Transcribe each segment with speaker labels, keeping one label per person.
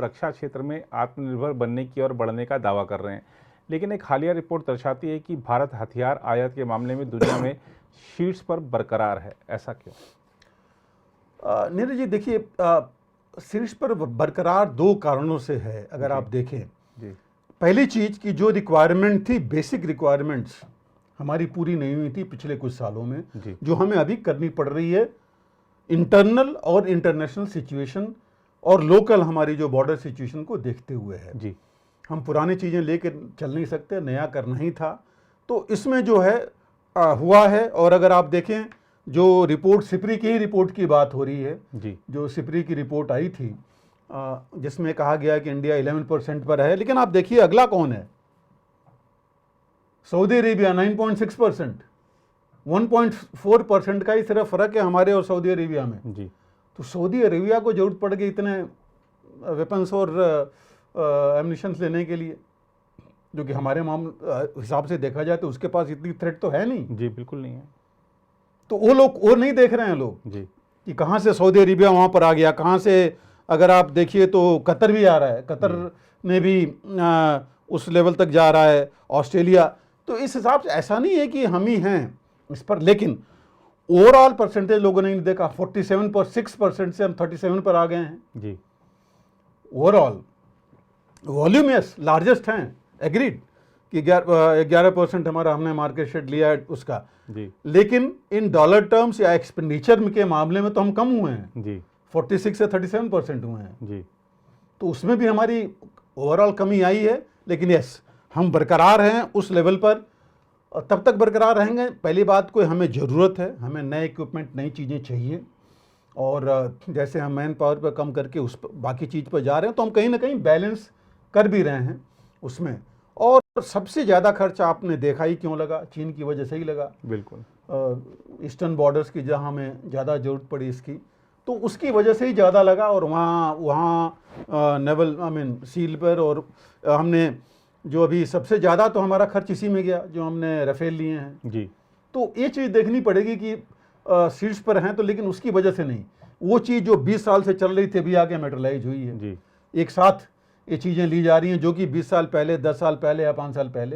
Speaker 1: रक्षा क्षेत्र में आत्मनिर्भर बनने की ओर बढ़ने का दावा कर रहे हैं, लेकिन एक हालिया रिपोर्ट दर्शाती है कि भारत हथियार आयात के मामले में दुनिया में शीर्ष पर बरकरार है। ऐसा क्यों?
Speaker 2: नीरज जी, देखिए, शीर्ष पर बरकरार दो कारणों से है। अगर आप देखें, पहली चीज की जो रिक्वायरमेंट थी, बेसिक रिक्वायरमेंट्स हमारी पूरी नहीं हुई थी पिछले कुछ सालों में, जो हमें अभी करनी पड़ रही है। इंटरनल और इंटरनेशनल सिचुएशन और लोकल हमारी जो बॉर्डर सिचुएशन को देखते हुए है। हम पुरानी चीज़ें लेकर चल नहीं सकते, नया करना ही था। तो इसमें जो है हुआ है। और अगर आप देखें, जो रिपोर्ट सिपरी की ही रिपोर्ट की बात हो रही है, जो सिपरी की रिपोर्ट आई थी जिसमें कहा गया कि इंडिया 11% पर है, लेकिन आप देखिए अगला कौन है? सऊदी अरेबिया 9.6%, 1.4% का ही सिर्फ फर्क है हमारे और सऊदी अरेबिया में। तो सऊदी अरेबिया को जरूरत पड़ गई इतने वेपन्स और एम्यूनिशन लेने के लिए, जो कि हमारे हिसाब से देखा जाए तो उसके पास इतनी थ्रेट तो है नहीं।
Speaker 1: जी बिल्कुल नहीं है। तो
Speaker 2: वो लोग और नहीं देख रहे हैं लोग कि कहाँ से सऊदी अरेबिया वहाँ पर आ गया, कहाँ से। अगर आप देखिए तो कतर भी आ रहा है, कतर ने भी उस लेवल तक जा रहा है, ऑस्ट्रेलिया। तो इस हिसाब से ऐसा नहीं है कि हम ही हैं इस पर, लेकिन ओवरऑल परसेंटेज लोगों ने नहीं देखा। 47.6% से हम 37 पर आ गए हैं। ओवरऑल वॉल्यूम यस लार्जेस्ट हैं, एग्रीड कि 11% हमारा हमने मार्केट शेयर लिया है उसका। लेकिन इन डॉलर टर्म्स या एक्सपेंडिचर के मामले में तो हम कम हुए हैं। 46 से 37% हुए हैं। तो उसमें भी हमारी ओवरऑल कमी आई है। लेकिन यस, हम बरकरार हैं उस लेवल पर, और तब तक बरकरार रहेंगे। पहली बात, कोई हमें ज़रूरत है, हमें नए इक्विपमेंट, नई चीज़ें चाहिए। और जैसे हम मैन पावर पर कम करके उस बाकी चीज़ पर जा रहे हैं, तो हम कहीं ना कहीं बैलेंस कर भी रहे हैं उसमें। और सबसे ज़्यादा खर्च आपने देखा ही क्यों लगा? चीन की वजह से ही लगा।
Speaker 1: बिल्कुल।
Speaker 2: ईस्टर्न बॉर्डर्स की जहाँ हमें ज़्यादा ज़रूरत पड़ी इसकी, तो उसकी वजह से ही ज़्यादा लगा। और वहाँ नेवल सील पर, और हमने जो अभी सबसे ज़्यादा तो हमारा खर्च इसी में गया, जो हमने राफेल लिए हैं। तो ये चीज़ देखनी पड़ेगी कि शीर्ष पर हैं तो, लेकिन उसकी वजह से नहीं। वो चीज़ जो 20 साल से चल रही थी अभी आगे मेटेरियलाइज हुई है। एक साथ ये चीज़ें ली जा रही हैं, जो कि 20 साल पहले, 10 साल पहले या 5 साल पहले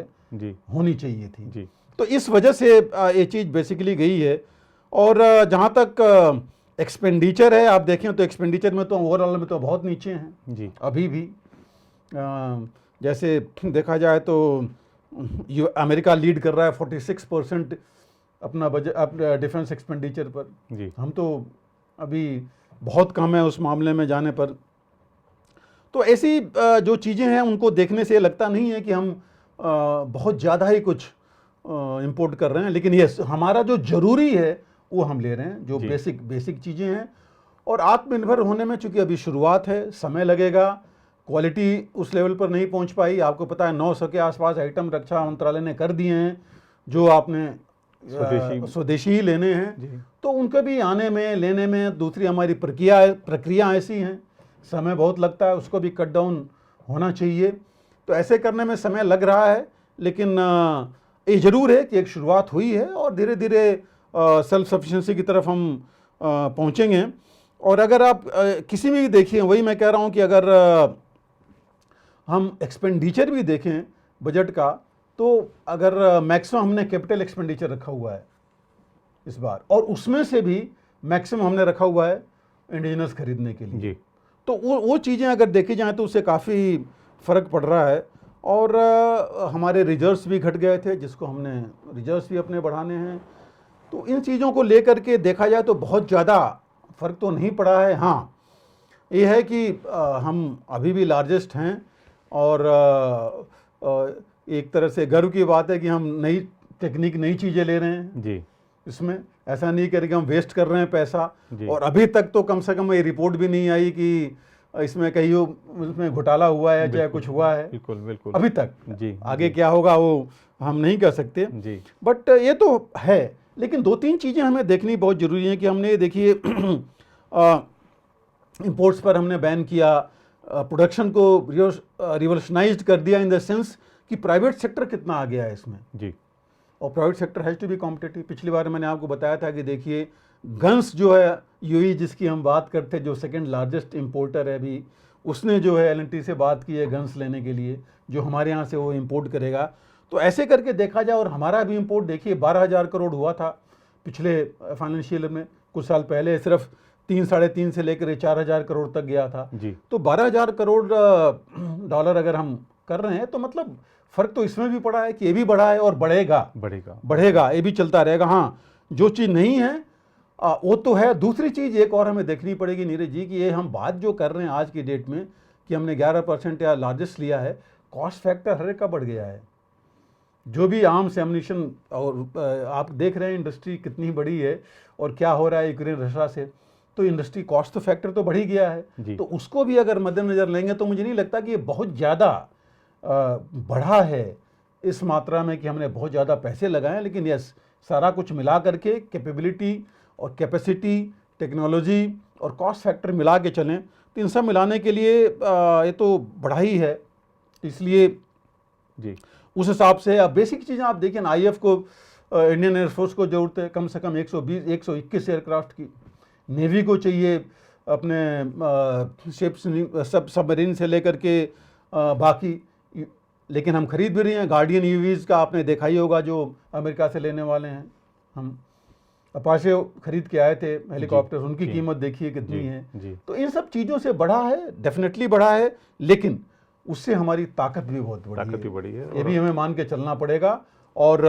Speaker 2: होनी चाहिए थी। तो इस वजह से ये चीज़ बेसिकली गई है। और जहाँ तक एक्सपेंडिचर है, आप देखें तो एक्सपेंडिचर में तो ओवरऑल में तो बहुत नीचे हैं अभी भी। जैसे देखा जाए तो अमेरिका लीड कर रहा है 46% अपना बजट, अपना डिफेंस एक्सपेंडिचर पर। हम तो अभी बहुत कम है उस मामले में जाने पर। तो ऐसी जो चीज़ें हैं उनको देखने से लगता नहीं है कि हम बहुत ज़्यादा ही कुछ इंपोर्ट कर रहे हैं। लेकिन ये हमारा जो ज़रूरी है वो हम ले रहे हैं, जो बेसिक चीज़ें हैं। और आत्मनिर्भर होने में चूंकि अभी शुरुआत है, समय लगेगा, क्वालिटी उस लेवल पर नहीं पहुंच पाई। आपको पता है 900 के आसपास आइटम रक्षा मंत्रालय ने कर दिए हैं जो आपने स्वदेशी ही लेने हैं। तो उनके भी आने में, लेने में, दूसरी हमारी प्रक्रिया ऐसी हैं, समय बहुत लगता है, उसको भी कट डाउन होना चाहिए। तो ऐसे करने में समय लग रहा है। लेकिन ये ज़रूर है कि एक शुरुआत हुई है और धीरे धीरे सेल्फ सफिशिएंसी की तरफ हम पहुँचेंगे। और अगर आप किसी में भी देखिए, वही मैं कह रहा हूँ कि अगर हम एक्सपेंडिचर भी देखें बजट का, तो अगर मैक्सिमम हमने कैपिटल एक्सपेंडिचर रखा हुआ है इस बार, और उसमें से भी मैक्सिमम हमने रखा हुआ है इंडिजिनस खरीदने के लिए। तो वो चीज़ें अगर देखी जाएँ तो उससे काफ़ी फ़र्क पड़ रहा है। और हमारे रिजर्व्स भी घट गए थे, जिसको हमने रिजर्व्स भी अपने बढ़ाने हैं। तो इन चीज़ों को लेकर के देखा जाए तो बहुत ज़्यादा फ़र्क तो नहीं पड़ा है। हाँ, ये है कि हम अभी भी लार्जेस्ट हैं। और एक तरह से गर्व की बात है कि हम नई टेक्निक, नई चीज़ें ले रहे हैं इसमें। ऐसा नहीं करके हम वेस्ट कर रहे हैं पैसा। और अभी तक तो कम से कम ये रिपोर्ट भी नहीं आई कि इसमें कहीं उसमें घोटाला हुआ है, चाहे कुछ हुआ है।
Speaker 1: बिल्कुल
Speaker 2: अभी तक। आगे क्या होगा वो हम नहीं कह सकते। बट ये तो है। लेकिन 2-3 चीज़ें हमें देखनी बहुत ज़रूरी हैं कि हमने, देखिए, इंपोर्ट्स पर हमने बैन किया, प्रोडक्शन को रिवोल्यूशनाइज्ड कर दिया, इन द सेंस कि प्राइवेट सेक्टर कितना आ गया है इसमें। और private sector has to be competitive. पिछली बार मैंने आपको बताया था कि देखिए, गन्स जो है यूएई जिसकी हम बात करते हैं, जो सेकंड लार्जेस्ट इंपोर्टर है अभी, उसने जो है एल से बात की है गन्स लेने के लिए, जो हमारे यहाँ से वो इंपोर्ट करेगा। तो ऐसे करके देखा जाए, और हमारा भी इंपोर्ट देखिए 12,000 करोड़ हुआ था पिछले फाइनेंशियल में, कुछ साल पहले सिर्फ 3-3.5 से लेकर 4,000 करोड़ तक गया था
Speaker 1: जी।
Speaker 2: तो 12,000 करोड़ डॉलर अगर हम कर रहे हैं तो मतलब फर्क तो इसमें भी पड़ा है कि ये भी बढ़ा है और बढ़ेगा, ये भी चलता रहेगा। हाँ, जो चीज़ नहीं है वो तो है। दूसरी चीज़ एक और हमें देखनी पड़ेगी नीरज जी कि ये हम बात जो कर रहे हैं आज की डेट में कि हमने 11% या लार्जेस्ट लिया है, कॉस्ट फैक्टर हर एक का बढ़ गया है। जो भी आर्म्स एम्यूनिशन, और आप देख रहे हैं इंडस्ट्री कितनी बड़ी है और क्या हो रहा है यूक्रेन रशिया से, तो इंडस्ट्री कॉस्ट फैक्टर तो बढ़ ही गया है। तो उसको भी अगर मद्देनजर लेंगे तो मुझे नहीं लगता कि ये बहुत ज़्यादा बढ़ा है इस मात्रा में कि हमने बहुत ज़्यादा पैसे लगाए। लेकिन यस, सारा कुछ मिला करके कैपेबिलिटी और कैपेसिटी, टेक्नोलॉजी और कॉस्ट फैक्टर मिला के चलें तो इन सब मिलाने के लिए ये तो बढ़ा ही है। इसलिए
Speaker 1: जी,
Speaker 2: उस हिसाब से अब बेसिक चीज़ें आप देखिए ना, IAF को, इंडियन एयरफोर्स को ज़रूरत है कम से कम 121 एयरक्राफ्ट की, नेवी को चाहिए अपने शिप्स, सब सबमरीन से लेकर के बाकी। लेकिन हम खरीद भी रहे हैं गार्डियन UAVs का, आपने देखा ही होगा जो अमेरिका से लेने वाले हैं। हम अपाचे खरीद के आए थे हेलीकॉप्टर, उनकी कीमत देखिए कितनी है। तो इन सब चीज़ों से बढ़ा है, डेफिनेटली बढ़ा है, लेकिन उससे हमारी ताकत भी बहुत बड़ी है, ये भी हमें मान के चलना पड़ेगा। और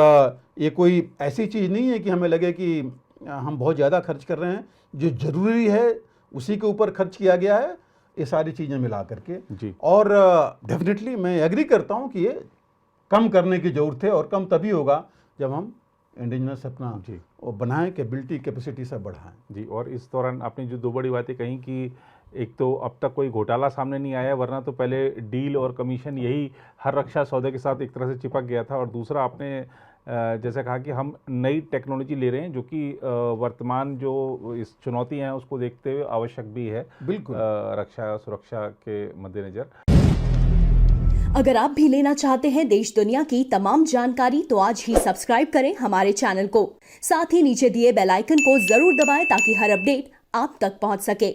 Speaker 2: ये कोई ऐसी चीज़ नहीं है कि हमें लगे कि हम बहुत ज़्यादा खर्च कर रहे हैं, जो ज़रूरी है उसी के ऊपर खर्च किया गया है, ये सारी चीज़ें मिला करके। और डेफिनेटली मैं एग्री करता हूँ कि ये कम करने की ज़रूरत है, और कम तभी होगा जब हम इंडिजिनस अपना बनाएं, कैपेबिलिटी कैपेसिटी सब बढ़ाएं।
Speaker 1: जी, और इस दौरान आपने जो दो बड़ी बातें कही कि एक तो अब तक कोई घोटाला सामने नहीं आया, वरना तो पहले डील और कमीशन यही हर रक्षा सौदे के साथ एक तरह से चिपक गया था। और दूसरा आपने जैसे कहा कि हम नई टेक्नोलॉजी ले रहे हैं जो कि वर्तमान जो इस चुनौती हैं उसको देखते हुए आवश्यक भी है,
Speaker 2: बिल्कुल,
Speaker 1: रक्षा सुरक्षा के मद्देनजर।
Speaker 3: अगर आप भी लेना चाहते हैं देश दुनिया की तमाम जानकारी तो आज ही सब्सक्राइब करें हमारे चैनल को। साथ ही नीचे दिए बेल आइकन को जरूर दबाएं ताकि हर अपडेट आप तक पहुंच सके।